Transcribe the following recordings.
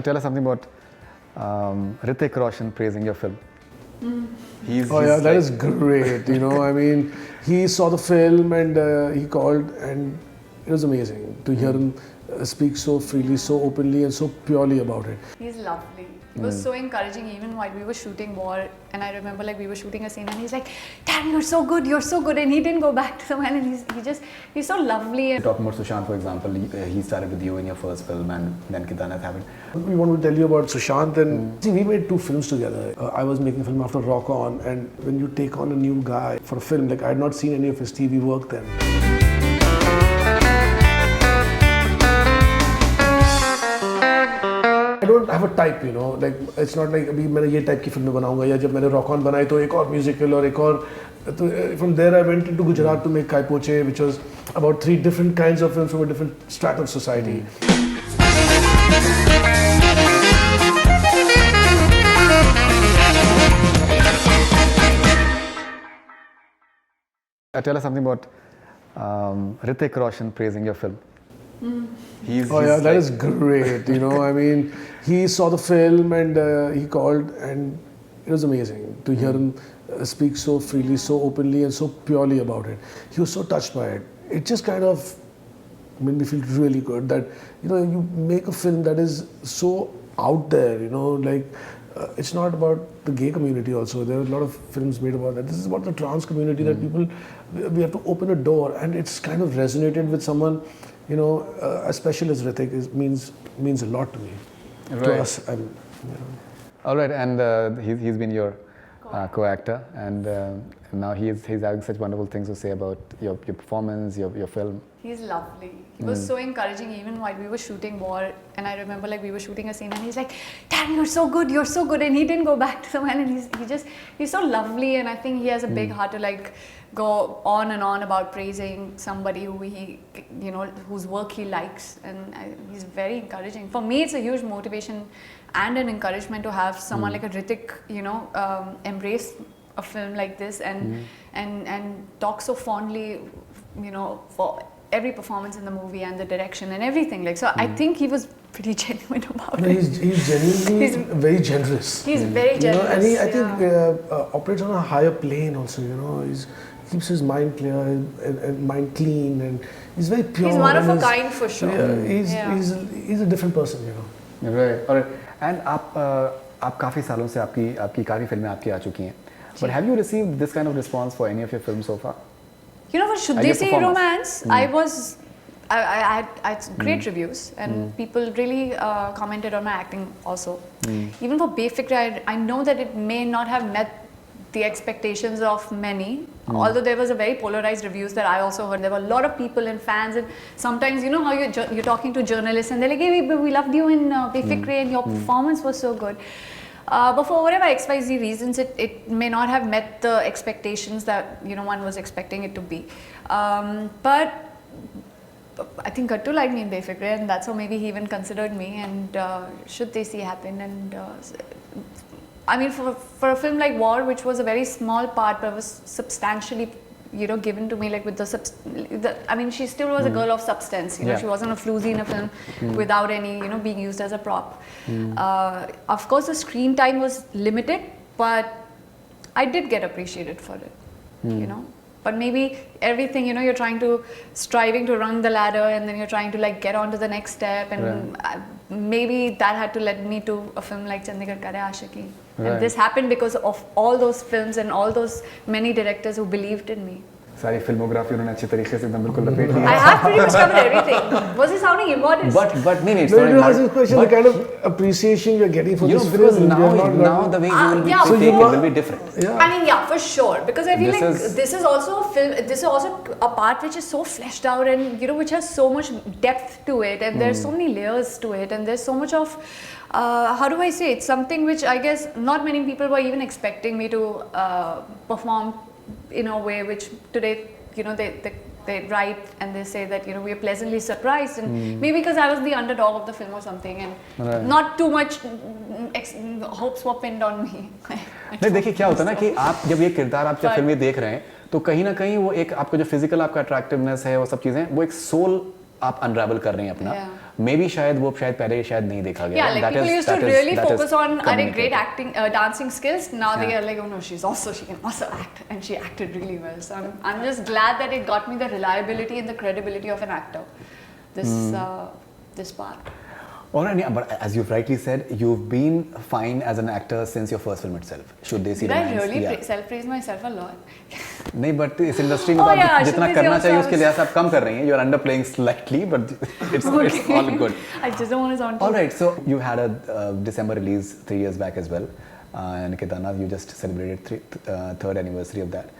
Tell us something about Hrithik Roshan praising your film. He's That like, is great. I mean, he saw the film and he called, and it was amazing to hear him speak so freely, so openly, and so purely about it. He's lovely. It was so encouraging even while we were shooting War, and I remember we were shooting a scene and he's like, "Damn, you're so good, and he didn't go back to the man, and he's so lovely. And talking about Sushant, for example, he started with you in your first film, and then Kedarnath happened. We want to tell you about Sushant, and see, we made 2 films together. I was making a film after Rock On, and when you take on a new guy for a film, I had not seen any of his TV work then. I don't have a type, it's not like अभी मैंने ये type की फिल्में बनाऊंगा या जब मैंने Rock On बनाई तो एक और musical और एक और from there I went into Gujarat to make Kai Poche, which was about 3 different kinds of films from a different strata of society. Tell us something about Hrithik Roshan praising your film. He's That like, is great. I mean, he saw the film and he called, and it was amazing to hear him speak so freely, so openly, and so purely about it. He was so touched by it. It just kind of made me feel really good that you make a film that is so out there. It's not about the gay community also. There are a lot of films made about that. This is about the trans community that people, we have to open a door, and it's kind of resonated with someone, as special as Hrithik means a lot to me, to us. All right, and he's been your co-actor, and now he's having such wonderful things to say about your performance, your film. he's lovely. It was so encouraging even while we were shooting War, and I remember we were shooting a scene and he's like, "Damn, you're so good, and he didn't go back to the man, and he's so lovely, and I think he has a big heart to go on and on about praising somebody who whose work he likes, and he's very encouraging. For me, it's a huge motivation and an encouragement to have someone like a Hrithik, embrace a film like this and talk so fondly, for every performance in the movie and the direction and everything. So I think he was pretty genuine about it. He's genuinely very generous. He's very generous. And he, I think, operates on a higher plane also. He keeps his mind clear and mind clean, and he's very pure. He's one of a kind for sure. He's a different person. Right. All right. And आप काफ़ी सालों से आपकी काफ़ी फिल्में आपकी आ चुकी हैं. But have you received this kind of response for any of your films so far? For Should They Say Romance, I had great reviews, and people really commented on my acting also. Even for Befikre, I know that it may not have met the expectations of many, although there was a very polarized reviews that I also heard. There were a lot of people and fans, and sometimes how you're talking to journalists and they're like, "Hey, we loved you in Befikre, and your performance was so good." But for whatever XYZ reasons, it may not have met the expectations that one was expecting it to be. But I think Gattu liked me in Befikre, and that's how maybe he even considered me. And Should They See happen, and I mean, for a film like War, which was a very small part but was substantially given to me, with I mean, she still was a girl of substance. She wasn't a floozy in a film without any being used as a prop. Of course, the screen time was limited, but I did get appreciated for it. But maybe everything, you're striving to run the ladder, and then you're trying to get on to the next step, and maybe that had to lead me to a film like Chandigarh Kare Aashiqui. And this happened because of all those films and all those many directors who believed in me. सारी filmography उन्होंने अच्छे तरीके से एकदम बिल्कुल लपेट ली. I have pretty much covered everything. Was he sounding immodest? But no, it's No, not it was immodest. this question, the kind of appreciation you're getting for this because film. now the way you will be yeah, portrayed so will be different. Yeah. I mean, yeah, for sure. Because I feel This this is also a film. This is also a part which is so fleshed out, and which has so much depth to it, and there's so many layers to it, and there's so much of how do I say it? Something which I guess not many people were even expecting me to perform in a way which today they write and they say that we are pleasantly surprised, and maybe because I was the underdog of the film or something, and not too much hopes were pinned on me. नहीं, देखिए क्या होता है ना कि आप जब ये किरदार आप जब फिल्में देख रहे हैं तो कहीं ना कहीं वो एक आपको जो फिजिकल आपका अट्रैक्टिवनेस है वो सब चीजें वो एक सोल आप अनरावल कर रहे हैं अपना Maybe शायद वो शायद पहले शायद नहीं देखा गया. Yeah, like That people is- used to that is- really that is focus on great communicated. acting, dancing skills. Now they Yeah. are like, oh no, she can also act, and she acted really well. So I'm just glad that it got me the reliability and the credibility of an actor. This part. Alright, yeah, but as you've rightly said, you've been fine as an actor since your first film itself. Should they see Did I romance? really Yeah. self-praise myself a lot? नहीं, but इस industry में Oh, तो आप yeah, जितना Shruti करना also चाहिए उसके was- लिहाज से आप कम कर रही हैं. You're underplaying slightly, but it's all good. I just don't want to sound too. All right, so you had a December release 3 years back as well, and Kedarnath, you just celebrated third anniversary of that.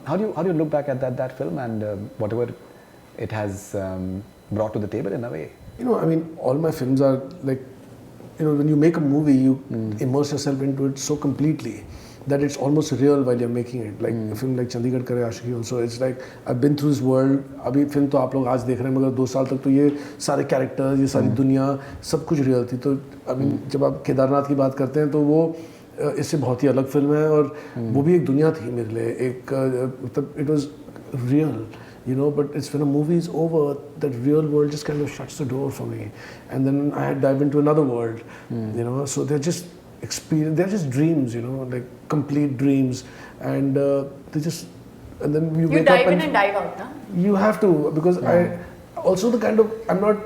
How do you look back at that film and whatever it has brought to the table in a way? You know, I mean, all my films are like, you know, when you make a movie, you immerse yourself into it so completely that it's almost real while you're making it. Like a film like Chandigarh Kare Aashiqui also, it's like I've been through this world. अभी film तो आप लोग आज देख रहे हैं, मगर 2 साल तक तो ये सारे कैरेक्टर्स, ये सारी दुनिया, सब कुछ रियल थी. तो अभी जब आप केदारनाथ की बात करते हैं तो वो इससे बहुत ही अलग फिल्म है और वो भी एक दुनिया थी मेरे लिए. एक मतलब it was real. You know, but it's when a movie is over, that real world just kind of shuts the door for me, and then I dive into another world. You know, so they're just they're just dreams. You know, like complete dreams, and they just, and then you wake dive up in and dive out, huh? you have to, because I also the kind of I'm not.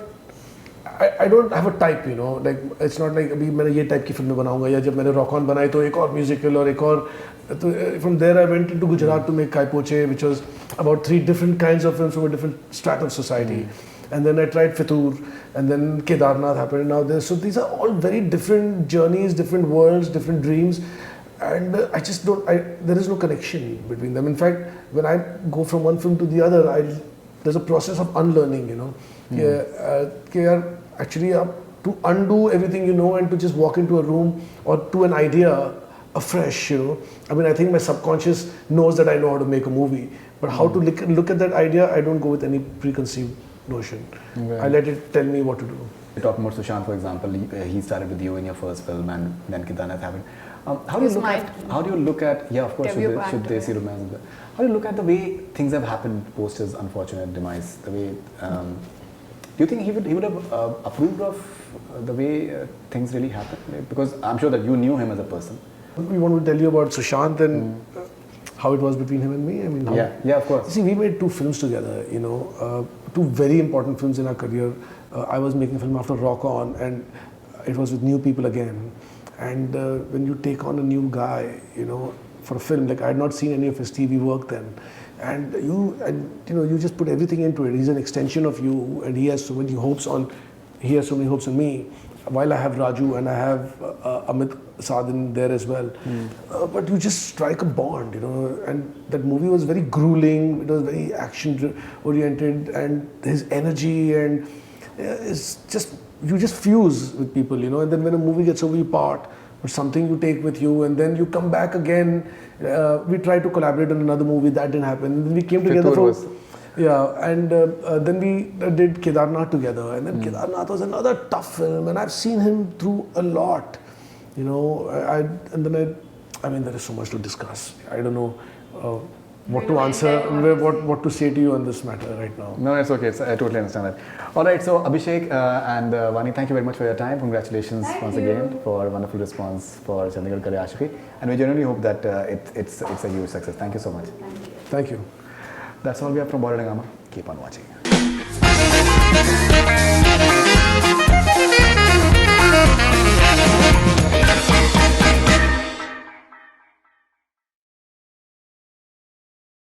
I don't have a type, you know, like it's not like अभी मैंने ये type की फिल्में बनाऊंगा या जब मैंने Rock On बनाई तो एक और musical और एक और तो from there I went into Gujarat to make Kai Poche, which was about 3 different kinds of films from a different strata of society, and then I tried Fitur, and then Kedarnath happened. And now so these are all very different journeys, different worlds, different dreams, and I just don't. There is no connection between them. In fact, when I go from one film to the other, there's a process of unlearning, you know. Actually, to undo everything you know and to just walk into a room or to an idea afresh, you know. I mean, I think my subconscious knows that I know how to make a movie, but how to look at that idea, I don't go with any preconceived notion. Right. I let it tell me what to do. Talking about Sushant, for example, he started with you in your first film, and then Kedarnath happened. How do you look at? Yeah, of course, should they see romance? How do you look at the way things have happened post his unfortunate demise? The way do you think he would have approved of the way things really happened? Because I'm sure that you knew him as a person. We want to tell you about Sushant and how it was between him and me. I mean, yeah, of course. See, we made 2 films together. You know, 2 very important films in our career. I was making a film after Rock On, and it was with new people again. And when you take on a new guy, you know, for a film, like I had not seen any of his TV work then, and you just put everything into it. He's an extension of you, and he has so many hopes on me. While I have Raju and I have Amit Sadhan there as well, but you just strike a bond, you know. And that movie was very grueling. It was very action oriented, and his energy and it's just, you just fuse with people, you know. And then when a movie gets over, you part, but something you take with you, and then you come back again. We tried to collaborate on another movie, that didn't happen. And then we came together and then we did Kedarnath together, and then Kedarnath was another tough film, and I've seen him through a lot, you know. I mean, there is so much to discuss. I don't know what to answer, what to say to you on this matter right now. No, it's okay. I totally understand that. All right, so Abhishek and Vani, thank you very much for your time. Congratulations once again for a wonderful response for Chandigarh Kare Aashiqui, and we genuinely hope that it's a huge success. Thank you so much. Thank you. That's all we have from Bollywood Hungama. Keep on watching.